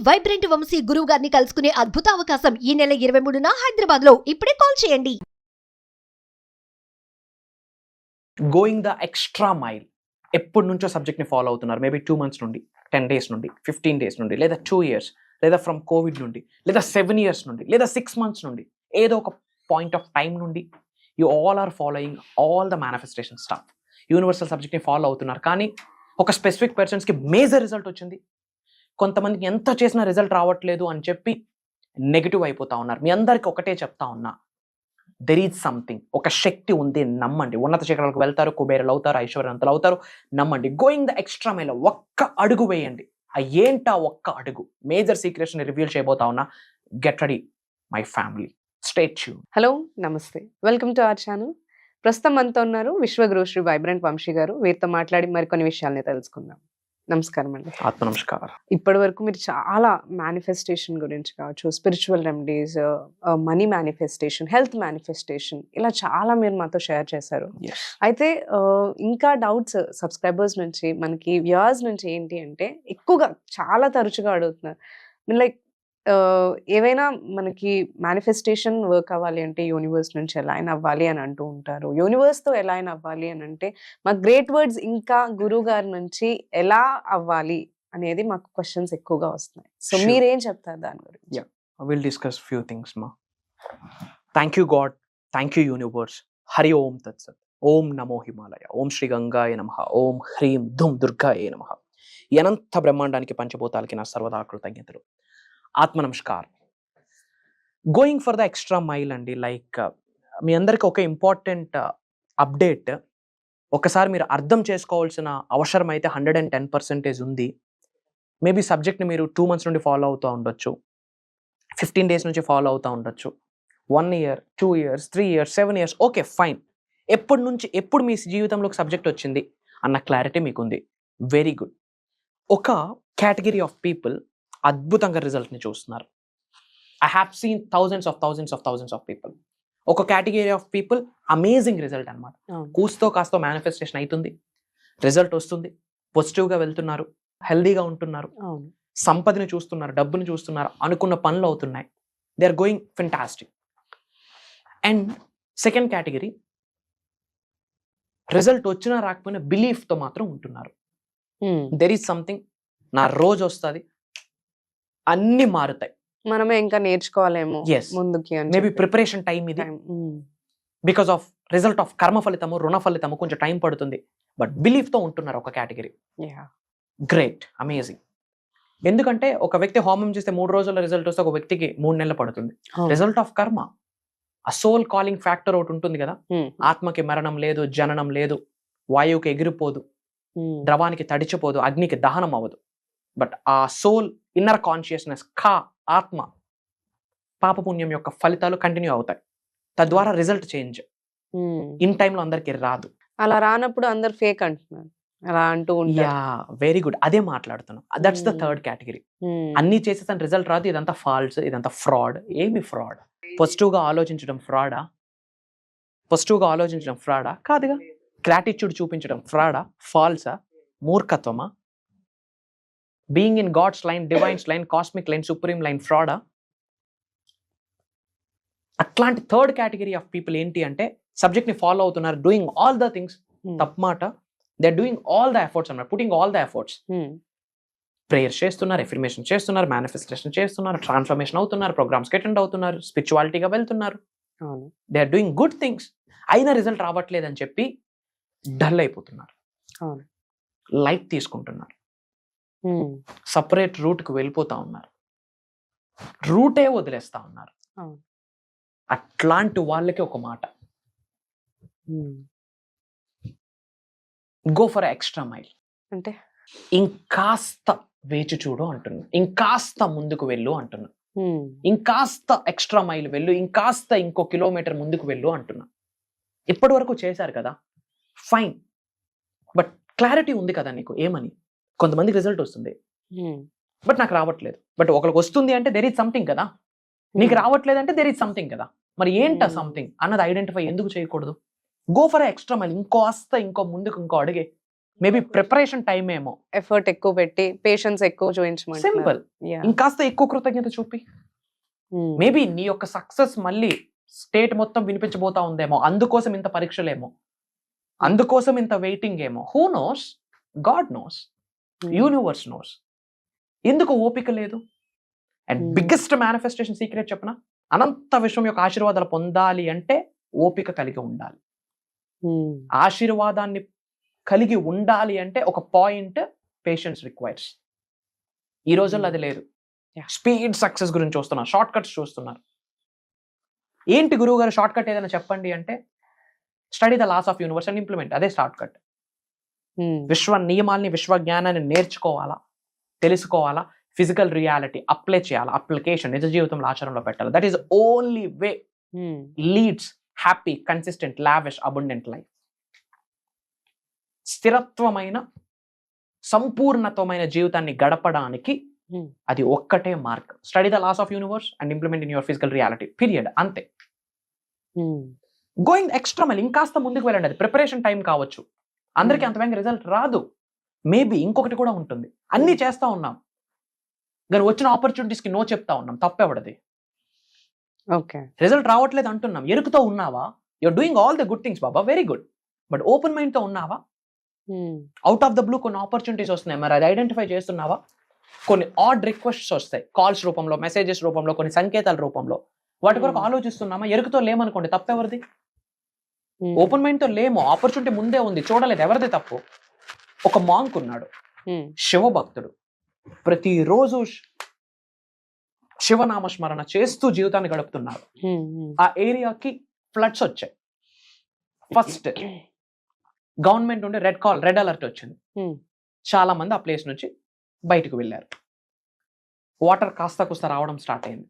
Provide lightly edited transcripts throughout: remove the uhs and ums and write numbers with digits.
Vibrant Vamsi గురువు గారిని కలుసుకునే అద్భుత అవకాశం ఈ నెల 23న హైదరాబాద్ లో. ఇప్పుడే కాల్ చేయండి. గోయింగ్ ద ఎక్స్ట్రా మైల్ ఎప్పటి నుంచో సబ్జెక్ట్ని ఫాలో అవుతున్నారు. మేబీ 2 months నుండి, 10 days నుండి, 15 days నుండి, లేదా 2 years, లేదా ఫ్రమ్ కోవిడ్ నుండి, లేదా 7 years నుండి, లేదా 6 months నుండి, ఏదో ఒక పాయింట్ ఆఫ్ టైం నుండి you all are following all the manifestation stuff. Universal సబ్జెక్ట్ని ఫాలో అవుతున్నారు. కానీ ఒక స్పెసిఫిక్ పర్సన్స్కి మేజర్ రిజల్ట్ వచ్చింది, కొంతమందికి ఎంత చేసినా రిజల్ట్ రావట్లేదు అని చెప్పి నెగిటివ్ అయిపోతా ఉన్నారు. మీ అందరికీ ఒకటే చెప్తా ఉన్నా, దెర్ ఈజ్ సంథింగ్, ఒక శక్తి ఉంది, నమ్మండి. ఉన్నత శిఖరాలకు వెళ్తారు, కుబేరులు అవుతారు, ఐశ్వర్యవంతులు అవుతారు, నమ్మండి. గోయింగ్ ద ఎక్స్ట్రా మైల్, ఒక్క అడుగు వేయండి. ఏంటా ఒక్క అడుగు? మేజర్ సీక్రెట్స్ ని రివీల్ చేయబోతా ఉన్నా. Get ready my family, stay tune. Hello, నమస్తే, వెల్కమ్ టు అవర్ ఛానల్. ప్రస్తుతం మనతో ఉన్నారు విశ్వగురు శ్రీ వైబ్రెంట్ వంశీ గారు. వీరితో మాట్లాడి మరికొన్ని విషయాల్ని తెలుసుకుందాం. నమస్కారం అండి. ఆత్మ నమస్కారం. ఇప్పటి వరకు మీరు చాలా మేనిఫెస్టేషన్ గురించి కావచ్చు, spiritual remedies, money manifestation, health manifestation, ఇలా చాలా మీరు మాతో షేర్ చేశారు. అయితే ఇంకా డౌట్స్ సబ్స్క్రైబర్స్ నుంచి, మనకి వ్యూవర్స్ నుంచి ఏంటి అంటే, ఎక్కువగా చాలా తరచుగా అడుగుతున్నారు, లైక్ ఏవైనా మనకి మేనిఫెస్టేషన్ వర్క్ అవ్వాలి అంటే యూనివర్స్ నుంచి ఎలా అయినా అవ్వాలి అని అంటూ ఉంటారు. యూనివర్స్తో ఎలా అయినా అవ్వాలి అని అంటే మాకు గ్రేట్ వర్డ్స్ ఇంకా గురువు గారి నుంచి ఎలా అవ్వాలి అనేది మాకు క్వశ్చన్స్ ఎక్కువగా వస్తున్నాయి. సో మీరేం చెప్తారు దాని గురించి? విల్ డిస్కస్ ఫ్యూ థింగ్స్ మా. Thank you God, thank you universe. Hari Om తత్సత్. ఓం నమో హిమాలయ. ఓం శ్రీ గంగాయ నమః. ఓం హ్రీం ధుమ్ దుర్గాయ నమః. అనంత బ్రహ్మాండానికి పంచభూతాలకి నా సర్వదా కృతజ్ఞతలు. ఆత్మ నమస్కారం. Going for the extra mile అండి. లైక్ మీ అందరికీ ఒక ఇంపార్టెంట్ అప్డేట్. ఒకసారి మీరు అర్థం చేసుకోవాల్సిన అవసరం అయితే 110% ఉంది. మేబీ సబ్జెక్ట్ని మీరు 2 months నుండి ఫాలో అవుతూ ఉండొచ్చు, 15 days నుంచి ఫాలో అవుతూ ఉండొచ్చు, 1 year, 2 years, 3 years, 7 years, okay fine. ఎప్పుడు మీ జీవితంలోకి సబ్జెక్ట్ వచ్చింది అన్న క్లారిటీ మీకుంది, వెరీ గుడ్. ఒక కేటగిరీ ఆఫ్ పీపుల్ అద్భుతంగా రిజల్ట్ని చూస్తున్నారు. I have seen thousands of people. ఒక category of people amazing result అనమాట. కూస్తో కాస్తో మేనిఫెస్టేషన్ అవుతుంది, రిజల్ట్ వస్తుంది, పాజిటివ్గా వెళ్తున్నారు, హెల్దీగా ఉంటున్నారు, సంపదని చూస్తున్నారు, డబ్బుని చూస్తున్నారు, అనుకున్న పనులు అవుతున్నాయి. They are going fantastic. And second category, result వచ్చినా రాకపోయినా బిలీఫ్తో మాత్రం ఉంటున్నారు. దెర్ ఈజ్ సంథింగ్, నా రోజు వస్తుంది, అన్ని మారుతాయి, మనమే ఇంకా నేర్చుకోవాలేమో ముందుకి. మేబీ ప్రిపరేషన్ టైం ఇది, బికాస్ ఆఫ్ రిజల్ట్ ఆఫ్ కర్మ ఫలితము, రుణ ఫలితము, కొంచెం టైం పడుతుంది. బట్ బిలీఫ్ తో ఉంటున్నారు ఒక కేటగిరీ. Great, amazing. ఎందుకంటే ఒక వ్యక్తి హోమం చేస్తే 3 రోజుల రిజల్ట్ వస్తే, ఒక వ్యక్తికి 3 నెలలు పడుతుంది. రిజల్ట్ ఆఫ్ కర్మ. ఆ సోల్ కాలింగ్ ఫ్యాక్టర్ ఒకటి ఉంటుంది కదా. ఆత్మకి మరణం లేదు, జననం లేదు, వాయువుకి ఎగిరిపోదు, ద్రవానికి తడిచిపోదు, అగ్నికి దహనం అవ్వదు. బట్ ఆ సోల్ ఇన్నర్ కాన్షియస్నెస్, ఆత్మ, పాపపుణ్యం యొక్క ఫలితాలు కంటిన్యూ అవుతాయి. తద్వారా రిజల్ట్ చేంజ్ ఇన్ టైంలో అందరికి రాదు. అలా రానప్పుడు అందరు ఫేక్ అంటున్నారు, అలా అంటూ ఉంటారు. వెరీ గుడ్, అదే మాట్లాడుతున్నాం. That's the third category. అన్ని చేసేసాను, రిజల్ట్ రాదు, ఇదంతా ఫాల్స్, ఇదంతా ఫ్రాడ్. ఏమి ఫ్రాడ్? పాజిటివ్గా ఆలోచించడం ఫ్రాడా? పాజిటివ్గా ఆలోచించడం ఫ్రాడా? కాదుగా. గ్రాటిట్యూడ్ చూపించడం ఫ్రాడా? ఫాల్సా? మూర్ఖత్వమా? Being in God's line, divine's line, cosmic line, supreme line ఫ్రాడా? అట్లాంటి థర్డ్ కేటగిరీ ఆఫ్ పీపుల్ ఏంటి అంటే, సబ్జెక్ట్ ని ఫాలో అవుతున్నారు, డూయింగ్ ఆల్ ద థింగ్స్. తప్పమాట, they are doing all the efforts అన్నారు, putting all the efforts. Prayer చేస్తున్నారు, affirmation చేస్తున్నారు, మేనిఫెస్టేషన్ చేస్తున్నారు, ట్రాన్స్ఫర్మేషన్ అవుతున్నారు, ప్రోగ్రామ్స్కి అటెండ్ అవుతున్నారు, స్పిరిచువాలిటీగా వెళ్తున్నారు. They are doing good things. అయినా రిజల్ట్ రావట్లేదని చెప్పి డల్ అయిపోతున్నారు, లైట్ తీసుకుంటున్నారు, సపరేట్ రూట్కి వెళ్ళిపోతా ఉన్నారు, రూటే వదిలేస్తా ఉన్నారు. అట్లాంటి వాళ్ళకి ఒక మాట, గో ఫర్ ఎక్స్ట్రా మైల్. అంటే ఇంకాస్త వేచి చూడు అంటున్నా, ఇంకాస్త ముందుకు వెళ్ళు అంటున్నా, ఇంకాస్త ఎక్స్ట్రా మైల్ వెళ్ళు, ఇంకాస్త ఇంకో కిలోమీటర్ ముందుకు వెళ్ళు అంటున్నా. ఇప్పటి వరకు చేశారు కదా, ఫైన్, బట్ క్లారిటీ ఉంది కదా నీకు ఏమని. కొంతమందికి రిజల్ట్ వస్తుంది, బట్ నాకు రావట్లేదు. బట్ ఒకరికి వస్తుంది అంటే దెర్ ఈజ్ సంథింగ్ కదా, నీకు రావట్లేదు అంటే దెర్ ఈజ్ సంథింగ్ కదా. మరి ఏంటా సంథింగ్ అన్నది ఐడెంటిఫై ఎందుకు చేయకూడదు? గో ఫర్ ఎక్స్ట్రా మైల్, ఇంకో ముందుకు ఇంకో అడిగే. మేబీ ప్రిపరేషన్ టైం ఏమో, ఎఫర్ట్ ఎక్కువ పెట్టి పేషెన్స్ ఎక్కువ చూపించమంటారు. సింపుల్. ఇంకాస్త ఎక్కువ కృతజ్ఞత చూపి, మేబీ నీ యొక్క సక్సెస్ మళ్ళీ స్టేట్ మొత్తం వినిపించబోతా ఉందేమో, అందుకోసం ఇంత పరీక్షలేమో, అందుకోసం ఇంత వెయిటింగ్ ఏమో. Who knows? God knows, universe knows. ఎందుకు ఓపిక లేదు? అండ్ బిగ్గెస్ట్ మేనిఫెస్టేషన్ సీక్రెట్ చెప్పనా, అనంత విశ్వం యొక్క ఆశీర్వాదాలు పొందాలి అంటే ఓపిక కలిగి ఉండాలి. ఆశీర్వాదాన్ని కలిగి ఉండాలి అంటే ఒక పాయింట్, పేషెన్స్ రిక్వైర్స్. ఈ రోజుల్లో అది లేదు. స్పీడ్ సక్సెస్ గురించి చూస్తున్నారు, షార్ట్ కట్స్ చూస్తున్నారు. ఏంటి గురువు గారు షార్ట్ కట్ ఏదైనా చెప్పండి అంటే, study the laws of universe and implement. అదే షార్ట్ కట్. విశ్వ నియమాల్ని, విశ్వ జ్ఞానాన్ని నేర్చుకోవాలా, తెలుసుకోవాలా, ఫిజికల్ రియాలిటీ అప్లై చేయాలి, అప్లికేషన్ నిజ జీవితంలో ఆచరణలో పెట్టాలి. That is only way leads happy, consistent, lavish, abundant life. స్థిరత్వమైన, సంపూర్ణత్వమైన జీవితాన్ని గడపడానికి అది ఒక్కటే మార్గం. Study the laws of universe and implement in your physical reality, period. అంతే. గోయింగ్ ఎక్స్ట్రా మైల్, ఇంకాస్త ముందుకు వెళ్ళండి. అది ప్రిపరేషన్ టైం కావచ్చు, అందరికీ అంత వేగంగా రిజల్ట్ రాదు. మేబీ ఇంకొకటి కూడా ఉంటుంది, అన్ని చేస్తా ఉన్నాం కానీ వచ్చిన ఆపర్చునిటీస్కి నో చెప్తా ఉన్నాం. తప్పెవడది? ఓకే, రిజల్ట్ రావట్లేదు అంటున్నాం. ఎరుకుతో ఉన్నావా? You're doing all the good things Baba, very good. But open mind తో ఉన్నావా? అవుట్ ఆఫ్ ద బ్లూ కొన్ని ఆపర్చునిటీస్ వస్తున్నాయి, మరి అది ఐడెంటిఫై చేస్తున్నావా? కొన్ని ఆడ్ రిక్వెస్ట్స్ వస్తాయి, కాల్స్ రూపంలో, మెసేజెస్ రూపంలో, కొన్ని సంకేతాల రూపంలో. వాటి కొరకు ఆలోచిస్తున్నామా? ఎరుకుతో లేమనుకోండి, తప్పెవరిది? ఓపెన్ మైండ్ తో లేము, ఆపర్చునిటీ ముందే ఉంది, చూడలేదు, ఎవరిది తప్పు? ఒక మాంక్ ఉన్నాడు, శివభక్తుడు, ప్రతిరోజు శివనామస్మరణ చేస్తూ జీవితాన్ని గడుపుతున్నాడు. ఆ ఏరియాకి ఫ్లడ్స్ వచ్చాయి. ఫస్ట్ గవర్నమెంట్ నుండి రెడ్ అలర్ట్ వచ్చింది. చాలా మంది ఆ ప్లేస్ నుంచి బయటకు వెళ్ళారు. వాటర్ కాస్త కూస్త రావడం స్టార్ట్ అయింది.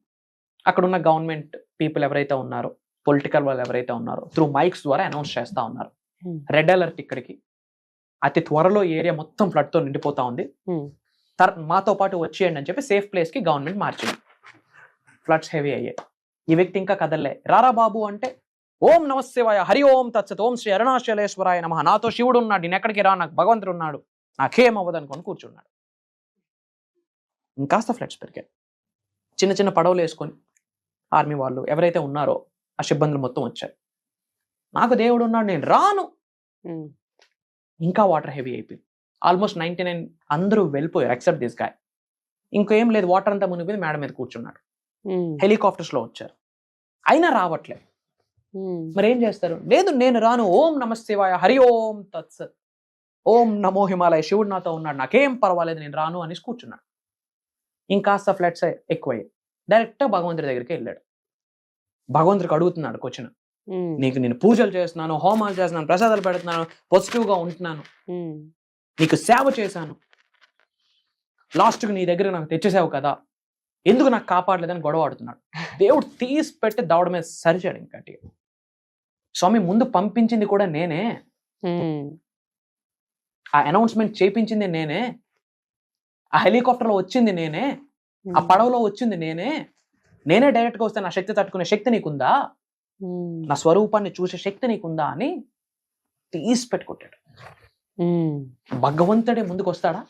అక్కడ ఉన్న గవర్నమెంట్ పీపుల్ ఎవరైతే ఉన్నారో, పొలిటికల్ వాళ్ళు ఎవరైతే ఉన్నారో, త్రూ మైక్స్ ద్వారా అనౌన్స్ చేస్తా ఉన్నారు, రెడ్ అలర్ట్ ఇక్కడికి, అతి త్వరలో ఏరియా మొత్తం ఫ్లడ్ తో నిండిపోతా ఉంది, మాతో పాటు వచ్చేయండి అని చెప్పి సేఫ్ ప్లేస్ కి గవర్నమెంట్ మార్చింది. ఫ్లడ్స్ హెవీ అయ్యాయి. ఈ వ్యక్తి ఇంకా కదలే. రారా బాబు అంటే, ఓం నమశివాయ, హరి ఓం తత్సత్, ఓం శ్రీ అరుణాచలేశ్వరాయ నమః, నాతో శివుడు ఉన్నాడు, నేను ఎక్కడికి రా, నాకు భగవంతుడు ఉన్నాడు, నాకేం అవ్వదు అనుకొని కూర్చున్నాడు. ఇంకాస్త ఫ్లడ్స్ పెరిగాయి. చిన్న చిన్న పడవలు వేసుకొని ఆర్మీ వాళ్ళు ఎవరైతే ఉన్నారో ఆ సిబ్బందులు మొత్తం వచ్చారు. నాకు దేవుడు ఉన్నాడు, నేను రాను. ఇంకా వాటర్ హెవీ అయిపోయింది. ఆల్మోస్ట్ 99 అందరూ వెళ్ళిపోయారు ఎక్సెప్ట్ దిస్ గాయ్. ఇంకేం లేదు, వాటర్ అంతా మునిగిపోయింది, మేడ మీద కూర్చున్నాడు. హెలికాప్టర్స్ లో వచ్చారు, అయినా రావట్లేదు. మరి ఏం చేస్తారు? లేదు నేను రాను, ఓం నమశివాయ, హరి ఓం తత్సత్, ఓం నమో హిమాలయ, శివుడు నాతో ఉన్నాడు, నాకేం పర్వాలేదు, నేను రాను అని కూర్చున్నాడు. ఇంకాస్త ఫ్లడ్స్ ఎక్కువయ్యాయి. డైరెక్ట్ భగవంతుడి దగ్గరికి వెళ్ళాడు. భగవంతుడికి అడుగుతున్నాడు క్వశ్చన్, నీకు నేను పూజలు చేస్తున్నాను, హోమాలు చేస్తున్నాను, ప్రసాదాలు పెడుతున్నాను, పాజిటివ్ గా ఉంటున్నాను, నీకు సేవ చేశాను, లాస్ట్కి నీ దగ్గర నాకు తెచ్చేసావు కదా, ఎందుకు నాకు కాపాడలేదని గొడవ ఆడుతున్నాడు. దేవుడు తీసి పెట్టి దవడ మీద సరిచాడు. ఇంకటి స్వామి, ముందు పంపించింది కూడా నేనే, ఆ అనౌన్స్మెంట్ చేపించింది నేనే, ఆ హెలికాప్టర్ లో వచ్చింది నేనే, ఆ పడవలో వచ్చింది నేనే డైరెక్ట్ గా వస్తే నా శక్తి తట్టుకునే శక్తి నీకుందా, నా స్వరూపాన్ని చూసే శక్తి నీకుందా అని తీసి పెట్టుకుంటాడు. భగవంతుడే ముందుకు వస్తాడా?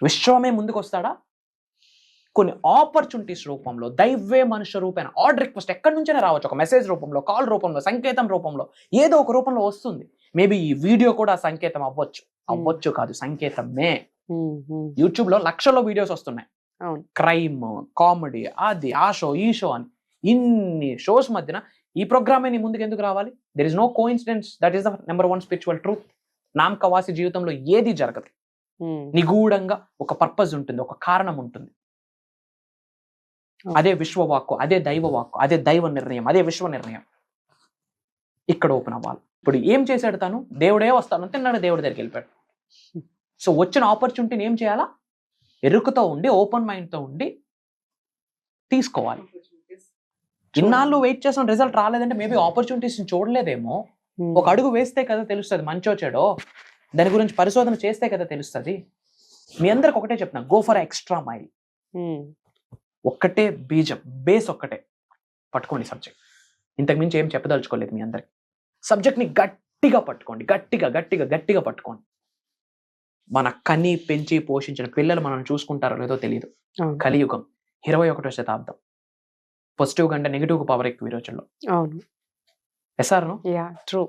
విశ్వమే ముందుకు వస్తాడా? కొన్ని ఆపర్చునిటీస్ రూపంలో, దైవే మనుష్య రూపేణ, ఆర్డర్ రిక్వెస్ట్ ఎక్కడి నుంచైనా రావచ్చు, ఒక మెసేజ్ రూపంలో, కాల్ రూపంలో, సంకేతం రూపంలో, ఏదో ఒక రూపంలో వస్తుంది. మేబీ ఈ వీడియో కూడా సంకేతం అవ్వచ్చు కాదు, సంకేతమే. యూట్యూబ్ లో లక్షల్లో వీడియోస్ వస్తున్నాయి, క్రైమ్, కామెడీ, అది, ఆ షో, ఈ షో అని. ఇన్ని షోస్ మధ్యన ఈ ప్రోగ్రామే నీ ముందుకు ఎందుకు రావాలి? There is no coincidence. That is the number 1 spiritual truth. నామకవాసి జీవితంలో ఏది జరగదు, నిగూఢంగా ఒక పర్పస్ ఉంటుంది, ఒక కారణం ఉంటుంది. అదే విశ్వవాక్కు, అదే దైవ వాక్కు, అదే దైవ నిర్ణయం, అదే విశ్వ నిర్ణయం. ఇక్కడ ఓపెన్ అవ్వాలి. ఇప్పుడు ఏం చేశాడు తను? దేవుడే వస్తాను తిన్నాడు, దేవుడి దగ్గరికి వెళ్ళిపోయాడు. సో వచ్చిన ఆపర్చునిటీని ఏం చేయాలా? ఎరుకుతో ఉండి, ఓపెన్ మైండ్ తో ఉండి తీసుకోవాలి. ఇన్నాళ్ళు వెయిట్ చేసిన రిజల్ట్ రాలేదంటే మేబీ ఆపర్చునిటీస్ చూడలేదేమో. ఒక అడుగు వేస్తే కదా తెలుస్తుంది మంచో చెడో, దాని గురించి పరిశోధన చేస్తే కదా తెలుస్తుంది. మీ అందరికి ఒకటే చెప్తున్నా, గో ఫర్ ఎక్స్ట్రా మైల్. ఒక్కటే బీజం, బేస్ ఒక్కటే పట్టుకోండి సబ్జెక్ట్. ఇంతకు మించి ఏం చెప్పదలుచుకోలేదు మీ అందరికి. సబ్జెక్ట్ని గట్టిగా పట్టుకోండి, గట్టిగా పట్టుకోండి. మన కని పెంచి పోషించిన పిల్లలు మనం చూసుకుంటారో లేదో తెలియదు. అవును. కలియుగం 21వ శతాబ్దం. పాజిటివ్ కంటే నెగిటివ్ పవర్ ఎక్కువ ఈ రోజుల్లో. అవును. ఎస్ఆర్ను యా ట్రూ.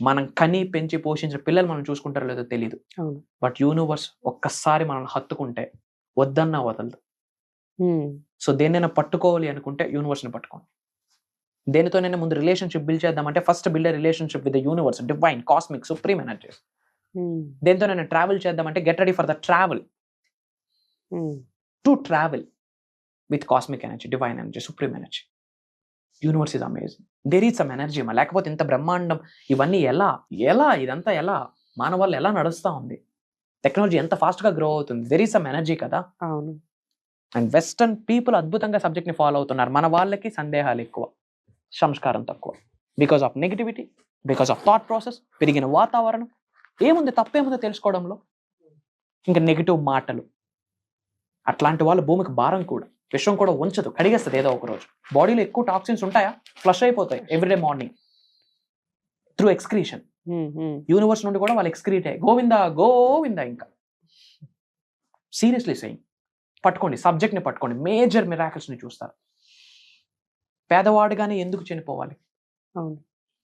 మనం కని పెంచి పోషించిన పిల్లలు మనం చూసుకుంటారో లేదో తెలియదు. అవును. బట్ యూనివర్స్ ఒక్కసారి మనల్ని హత్తుకుంటే వద్దన్నా వదలదు. సో దేన్నైనా పట్టుకోవాలి అనుకుంటే యూనివర్స్ని పట్టుకోండి. దేనితోనైనా ముందు రిలేషన్షిప్ బిల్డ్ చేద్దామంటే first build relationship with the universe, divine, cosmic, supreme energies. దేనితోనైనా ట్రావెల్ చేద్దామంటే get ready for the travel, to travel with cosmic energy, divine energy, supreme energy. Universe is amazing. There is some energy మా, లేకపోతే ఇంత బ్రహ్మాండం ఇవన్నీ ఎలా ఇదంతా ఎలా మానవాళ్ళు ఎలా నడుస్తూ ఉంది, టెక్నాలజీ ఎంత ఫాస్ట్గా గ్రో అవుతుంది, దెర్ ఈజ్ సమ్ ఎనర్జీ కదా. అవును. అండ్ వెస్టర్న్ పీపుల్ అద్భుతంగా సబ్జెక్ట్ని ఫాలో అవుతున్నారు. మన వాళ్ళకి సందేహాలు ఎక్కువ, సంస్కారం తక్కువ. Because of negativity, because of thought process, పెరిగిన వాతావరణం. ఏముంది తప్పేముందో తెలుసుకోవడంలో, ఇంకా నెగిటివ్ మాటలు. అట్లాంటి వాళ్ళు భూమికి భారం కూడా, విశ్వం కూడా ఉంచదు, కడిగేస్తుంది ఏదో ఒక రోజు. బాడీలో ఎక్కువ టాక్సిన్స్ ఉంటాయా, ఫ్లష్ అయిపోతాయి everyday morning through excretion. Universe నుండి కూడా వాళ్ళు ఎక్స్క్రీట్ అయ్యి గోవిందా గోవిందా. ఇంకా సీరియస్లీ సెయింగ్, పట్టుకోండి సబ్జెక్ట్ని, పట్టుకోండి. మేజర్ మిరాకిల్స్ని చూస్తారు. పేదవాడిగానే ఎందుకు చనిపోవాలి? అవును.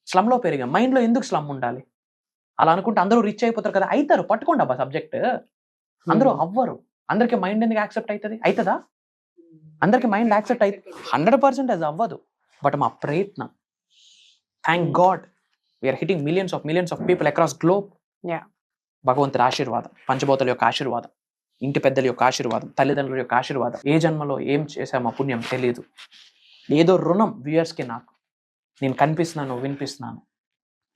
స్లమ్లో పెరిగా మైండ్లో ఎందుకు స్లమ్ ఉండాలి? అలా అనుకుంటే అందరూ రిచ్ అయిపోతారు కదా. అవుతారు, పట్టుకోండి అబ్బా సబ్జెక్ట్. అందరూ అవ్వరు. అందరికి మైండ్ ఎందుకు యాక్సెప్ట్ అవుతుంది? అవుతుందా? అందరికి మైండ్ యాక్సెప్ట్ అయితే 100% అది అవ్వదు. బట్ మా ప్రయత్నం, thank God we're hitting millions of people across globe. భగవంతుడి ఆశీర్వాదం, పంచభూతాల యొక్క ఆశీర్వాదం, ఇంటి పెద్దల యొక్క ఆశీర్వాదం, తల్లిదండ్రుల యొక్క ఆశీర్వాదం. ఏ జన్మలో ఏం చేసామో పుణ్యం తెలియదు. ఏదో రుణం వ్యూయర్స్కి నాకు. నేను కనిపిస్తున్నాను, వినిపిస్తున్నాను.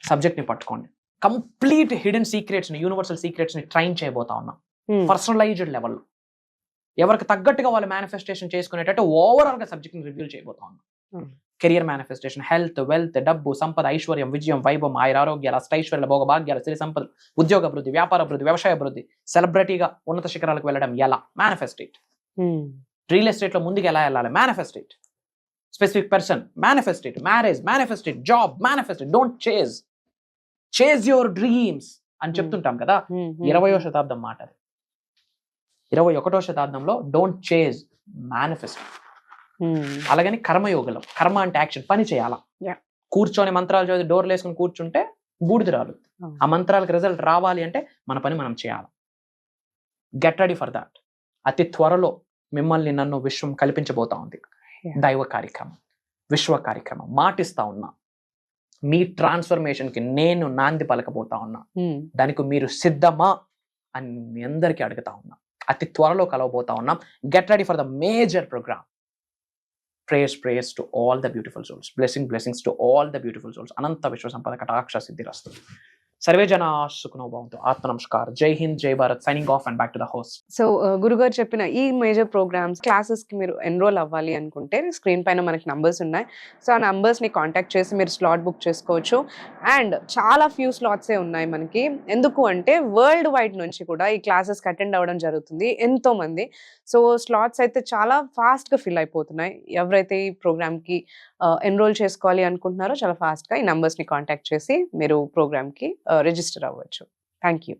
సబ్జెక్ట్ని పట్టుకోండి. కంప్లీట్ హిడెన్ సీక్రెట్స్ని, యూనివర్సల్ సీక్రెట్స్ని ట్రైన్ చేయబోతా ఉన్నాం పర్సనలైజ్డ్ లెవెల్లో. ఎవరికి తగ్గట్టుగా వాళ్ళు మేనిఫెస్టేషన్ చేసుకునేటట్టు ఓవరాల్గా సబ్జెక్ట్ని రివ్యూ చేయబోతా ఉన్నాం. కెరియర్ మేనిఫెస్టేషన్, హెల్త్, వెల్త్, డబ్బు, సంపద, ఐశ్వర్యం, విజయం, వైభవం, ఆయురారోగ్యాలు, అష్టైశ్వర్యాల, భోగభాగ్యాల, సిరి సంపదలు, ఉద్యోగ అభివృద్ధి, వ్యాపార అభివృద్ధి, వ్యవసాయ అభివృద్ధి, సెలబ్రిటీగా ఉన్నత శిఖరాలకు వెళ్ళడం ఎలా, మేనిఫెస్టేట్. రియల్ ఎస్టేట్లో ముందుకు ఎలా వెళ్ళాలి, manifest it. Specific person, manifest it. Marriage, manifest it. Job, manifest it. Don't chase your dreams అని చెప్తుంటాం కదా. 20వ శతాబ్దం మాట. 21వ శతాబ్దంలో డోంట్ చేజ్, మేనిఫెస్ట్. అలాగని కర్మయోగలం, కర్మ అంటే యాక్షన్, పని చేయాలా. కూర్చొని మంత్రాలు చదివి డోర్లు వేసుకుని కూర్చుంటే బూడిద రాలు. ఆ మంత్రాలకు రిజల్ట్ రావాలి అంటే మన పని మనం చేయాలి. Get ready for that. అతి త్వరలో మిమ్మల్ని నన్ను విశ్వం కల్పించబోతా ఉంది. దైవ కార్యక్రమం, విశ్వ కార్యక్రమం. మాటిస్తా ఉన్నా, మీ ట్రాన్స్ఫర్మేషన్కి నేను నాంది పలకబోతా ఉన్నా. దానికి మీరు సిద్ధమా అని మీ అందరికీ అడుగుతా ఉన్నా. అతి త్వరలో కలవబోతా ఉన్నాం. Get ready for the major program. Prayers to all the beautiful souls. Blessings to all the beautiful souls. అనంత విశ్వ సంపద కటాక్ష సిద్ధిరస్తు. సర్వే జనా సుఖనో భవంతు. ఆత్మ నమస్కార్. జై హింద్, జై Bharat. Signing off and back to the host. So గురుగారు చెప్పిన ఈ మేజర్ ప్రోగ్రామ్స్ క్లాసెస్కి మీరు ఎన్రోల్ అవ్వాలి అనుకుంటే స్క్రీన్ పైన మనకి నంబర్స్ ఉన్నాయి. సో ఆ నంబర్స్ని కాంటాక్ట్ చేసి మీరు స్లాట్ బుక్ చేసుకోవచ్చు. అండ్ చాలా ఫ్యూ స్లాట్సే ఉన్నాయి మనకి. ఎందుకు అంటే వరల్డ్ వైడ్ నుంచి కూడా ఈ క్లాసెస్కి అటెండ్ అవ్వడం జరుగుతుంది ఎంతోమంది. సో స్లాట్స్ అయితే చాలా ఫాస్ట్గా ఫిల్ అయిపోతున్నాయి. ఎవరైతే ఈ ప్రోగ్రామ్కి ఎన్రోల్ చేసుకోవాలి అనుకుంటున్నారో చాలా ఫాస్ట్గా ఈ నంబర్స్ని కాంటాక్ట్ చేసి మీరు ప్రోగ్రామ్కి రిజిస్టర్ అవ్వచ్చు. Thank you.